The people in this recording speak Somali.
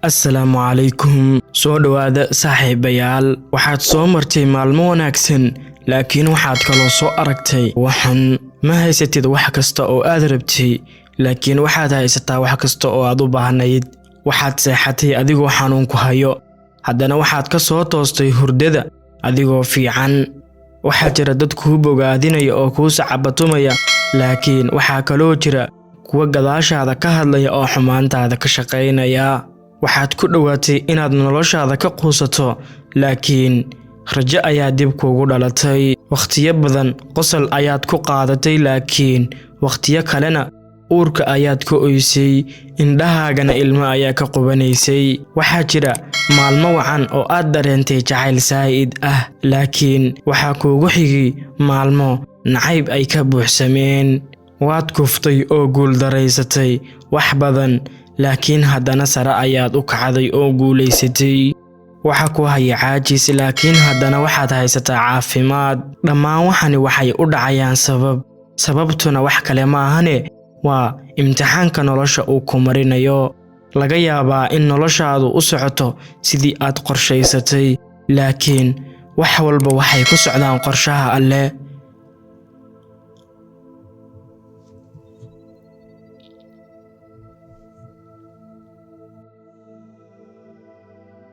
السلام عليكم soo dhawaada saaxiibayaal waxaad soo martay maalmo wanaagsan laakiin waxaad kaloo soo aragtay waxan ma haysatid wax kasta oo aad rabtay laakiin waxaad haysataa wax kasta oo aad u baahnayd waxaad seexatay adigoo xanuun ku hayo haddana waxaad ka soo toostay hurdada adigoo fiican waxaa jira dad kuu bogaadinaya oo kuu sacabatumaya laakiin waxaa kaloo jira kuwa gadaashaada ka hadlaya oo xumaantaada ka shaqaynaya waxaad ku dhawaatay inaad noloshaada ka quusato laakiin rajo ayaa dib kuugu dhalatay waqtiyo badan qosol ayaad ku qaadatay laakiin waqtiyo kalena uurka ayaad ku oysay indhahaagana ilmo ayaa ka qubanaysay waxaa jira maalmo wacan oo aad dareentay jacayl saa'id ah laakiin waxaa kuugu xigay maalmo nacayb ay ka buuxsameen waad kuftay oo guul daraysatay wax badan laakiin haddana sare ayaad u kacday oo guulaysatay waxa ku haya caajis laakiin haddana waxaad haysataa caafimaad dhammaan waxani waxay u dhacayaan sababtuna wax kale ma ahane waa imtixaanka nolosha uu ku marinayo laga yaabaa in noloshaadu u socoto sidii aad qorshaysatay laakiin wax walba waxay ku socdaan qorshaha Alle